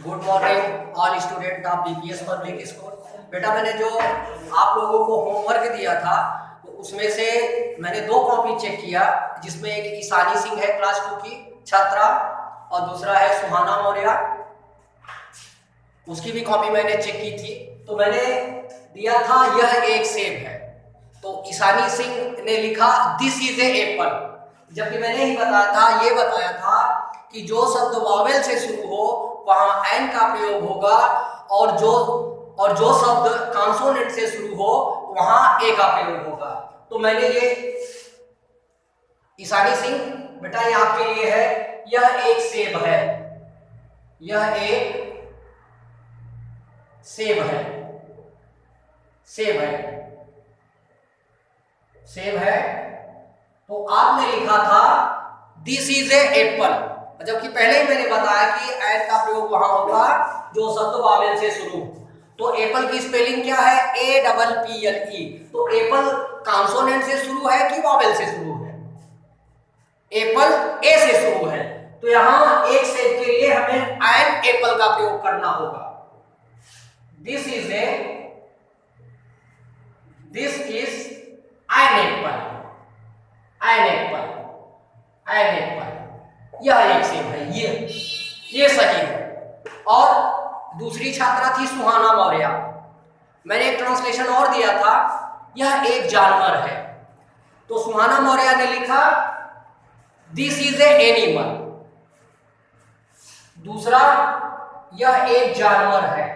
Good morning all student of BPS public school. बेटा मैंने जो आप लोगों को होमवर्क दिया था तो उसमें से मैंने दो कॉपी चेक किया, जिसमें एक ईशानी सिंह है क्लास 2 की छात्रा और दूसरा है सुहाना मौर्य, उसकी भी कॉपी मैंने चेक की थी। तो मैंने दिया था यह एक सेब है, तो ईशानी सिंह ने लिखा दिस इज ए एप्पल, जबकि मैंने ही बताया था कि जो शब्द वॉवेल से शुरू हो वहां एन का प्रयोग होगा और जो शब्द कॉन्सोनेंट से शुरू हो वहां ए का प्रयोग होगा। तो मैंने ये ईशानी सिंह बेटा ये आपके लिए है, यह एक सेब है, यह एक सेब है, सेब है, सेब है। तो आपने लिखा था दिस इज ए एप्पल, जबकि पहले ही मैंने बताया कि एन का प्रयोग वहां होगा जो शब्द वावेल से शुरू। तो एप्पल की स्पेलिंग क्या है? A double P L E. तो एप्पल कॉन्सोनेंट से शुरू है कि वावेल से शुरू है? एप्पल ए से शुरू है, तो यहां एक सेब के लिए हमें एन एप्पल का प्रयोग करना होगा। This is an apple, an apple, an apple, यह एक सेब है, ये सही है। और दूसरी छात्रा थी सुहाना मौर्य, मैंने एक ट्रांसलेशन और दिया था, यह एक जानवर है। तो सुहाना मौर्य ने लिखा दिस इज ए एनिमल, दूसरा यह एक जानवर है,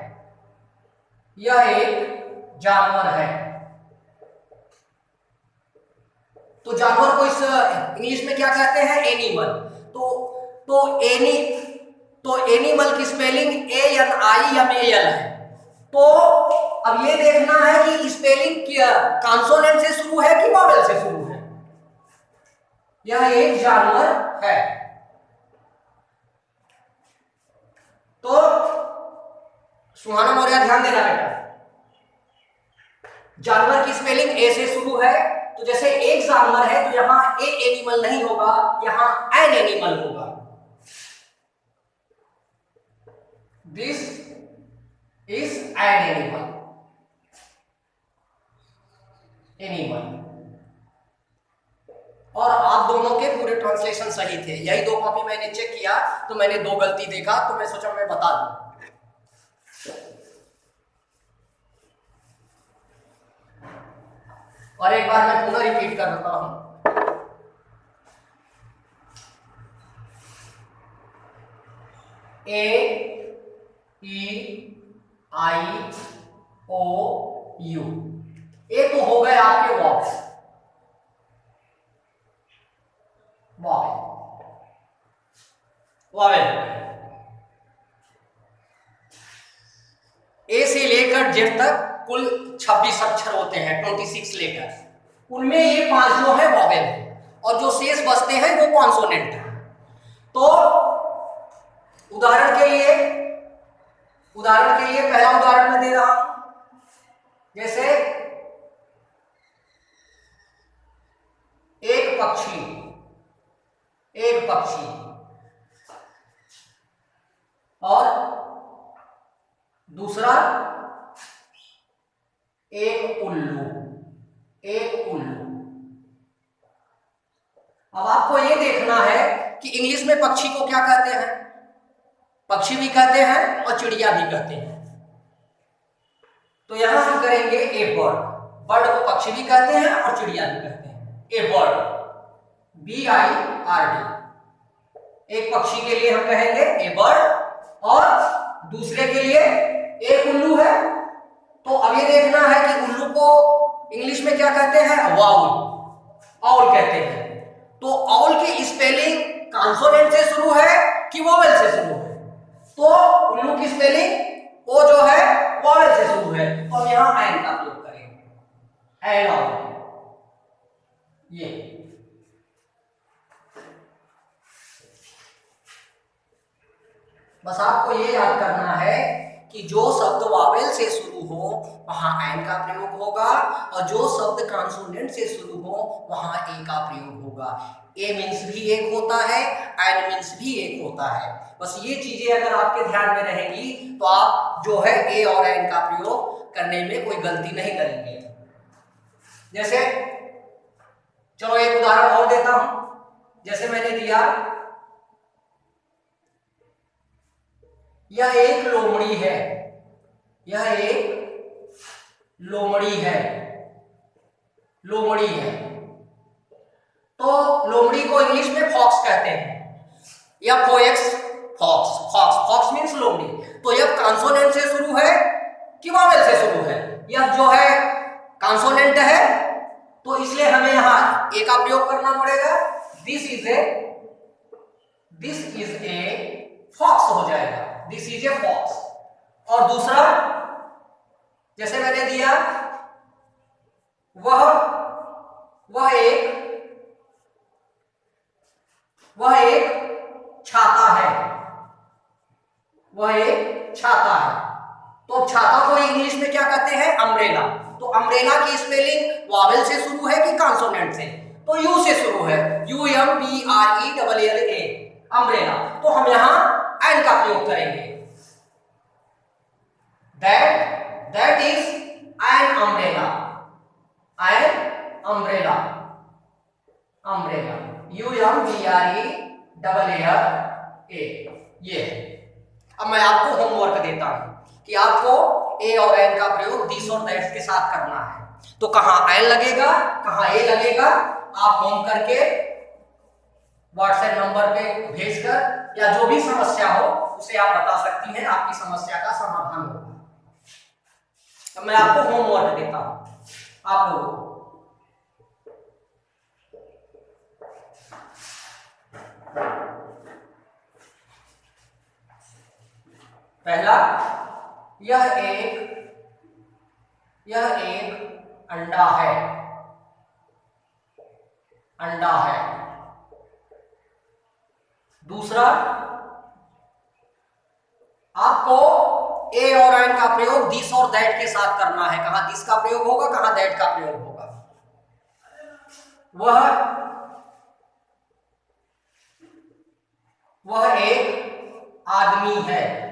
यह एक जानवर है। तो जानवर को इस इंग्लिश में क्या कहते हैं? एनिमल। तो एनिमल की spelling A N I M A L है। तो अब ये देखना है कि स्पेलिंग कॉन्सोनेंट से शुरू है कि वॉवेल से शुरू है। यह एक जानवर है, तो सुहाना मौर्य ध्यान देना बेटा, जानवर की स्पेलिंग ए से शुरू है, तो जैसे एक जानवर है तो यहां ए एनिमल नहीं होगा, यहां एन एनिमल होगा। This is an animal, animal. और आप दोनों के पूरे ट्रांसलेशन सही थे, यही दो कॉपी मैंने चेक किया तो मैंने दो गलती देखा, तो मैं सोचा मैं बता दूं। और एक बार मैं पुनः रिपीट कर देता हूं, ए ई आई ओ यू, ए तो हो गए आपके वॉवेल, वॉवेल ए से लेकर जेड तक कुल 26 अक्षर होते हैं, 26 लेटर, उनमें ये 5 जो है वॉवेल है और जो शेष बचते हैं वो कॉन्सोनेंट है। तो उदाहरण के लिए पहला उदाहरण मैं दे रहा हूं, जैसे एक पक्षी और दूसरा एक उल्लू। अब आपको यह देखना है कि इंग्लिश में पक्षी को क्या कहते हैं? पक्षी भी कहते हैं और चिड़िया भी कहते हैं। तो यहां हम करेंगे ए बर्ड, बर्ड को पक्षी भी कहते हैं और चिड़िया भी कहते हैं। ए बर्ड, BIRD। एक पक्षी के लिए हम कहेंगे ए बर्ड और दूसरे के लिए एक उल्लू है। तो अब ये देखना है कि उल्लू को इंग्लिश में क्या कहते हैं? वाउल, आउल कहते हैं। तो आउल की स्पेलिंग कॉन्सोनेंट से शुरू है कि वॉवेल से शुरू है? तो उल्लू की स्पेलिंग ओ जो है वॉवेल से शुरू है, तो हम यहां एन का प्रयोग करेंगे, एन आउल। ये बस आपको ये याद करना है कि जो शब्द वावेल से शुरू हो वहां एन का प्रयोग होगा, और जो शब्द कॉन्सोनेंट से शुरू हो वहां ए का प्रयोग होगा। ए मीन्स भी एक होता है, एन मीन्स भी एक होता है। बस ये चीजें अगर आपके ध्यान में रहेंगी तो आप जो है ए और एन का प्रयोग करने में कोई गलती नहीं करेंगे। जैसे चलो एक उदाहरण और देता हूं, जैसे मैंने दिया, यह एक लोमड़ी है, यह एक लोमड़ी है, लोमड़ी है। तो लोमड़ी को इंग्लिश में फॉक्स कहते हैं, या फोएक्स, फॉक्स, फॉक्स, फॉक्स मीन्स लोमड़ी। तो यह कॉन्सोनेंट से शुरू है कि वॉवेल से शुरू है? यह जो है कॉन्सोनेंट है, तो इसलिए हमें यहां ए का प्रयोग करना पड़ेगा। दिस इज ए फॉक्स हो जाएगा, दिस इज ए फॉक्स। और दूसरा जैसे मैंने दिया, वह एक छाता है, वह एक छाता है। तो छाता को इंग्लिश में क्या कहते हैं? अम्ब्रेला। तो अम्ब्रेला की स्पेलिंग वॉवेल से शुरू है कि कॉन्सोनेंट से? तो यू से शुरू है, UMBRELLA, अम्ब्रेला। तो हम यहां एन का प्रयोग करेंगे, that is an umbrella, an umbrella, umbrella, UMBRELLA, ये है। अब मैं आपको होमवर्क देता हूं कि आपको ए और एन का प्रयोग दिस और दैट के साथ करना है। तो कहां एन लगेगा, कहां ए लगेगा, आप होम करके व्हाट्सएप नंबर पे भेजकर या जो भी समस्या हो उसे आप बता सकती हैं, आपकी समस्या का समाधान होगा। तो मैं आपको होमवर्क देता हूं आप लोगों को। पहला, यह एक अंडा है, अंडा है। दूसरा, आपको ए और एन का प्रयोग दिस और दैट के साथ करना है। कहां दिस का प्रयोग होगा, कहां दैट का प्रयोग होगा। वह एक आदमी है,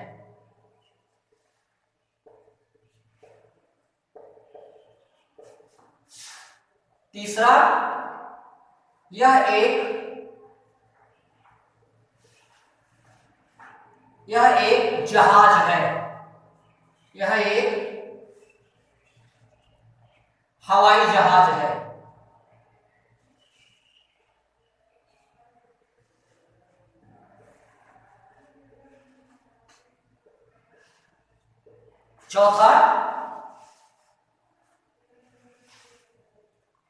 तीसरा, यह एक जहाज है, यह एक हवाई जहाज है। चौथा,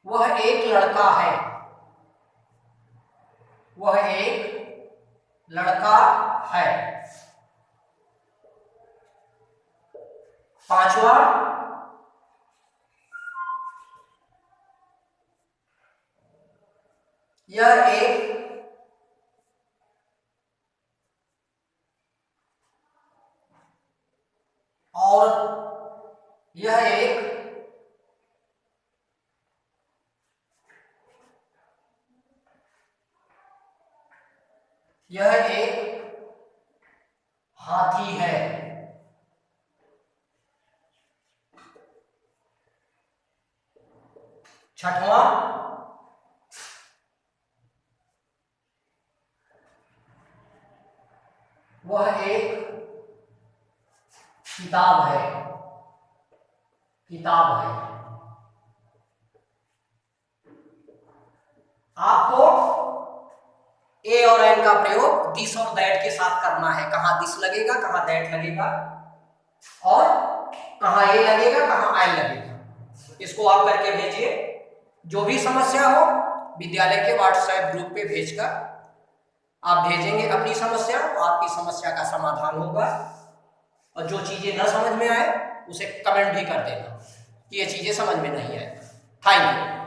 वह एक लड़का है, वह एक लड़का है। पांचवा, यह एक औरत, यह एक हाथी है। छठवां, वह एक किताब है, किताब है। आपको ए और एन का प्रयोग दिस और दैट के साथ करना है। कहां दिस लगेगा, कहां दैट लगेगा, और कहां ए लगेगा, कहां एन लगेगा। इसको आप करके भेजिए। जो भी समस्या हो विद्यालय के व्हाट्सएप ग्रुप पे भेजकर आप भेजेंगे अपनी समस्या, तो आपकी समस्या का समाधान होगा। और जो चीजें न समझ में आए उसे कमेंट भी कर देना कि ये चीजें समझ में नहीं आए। Thank you.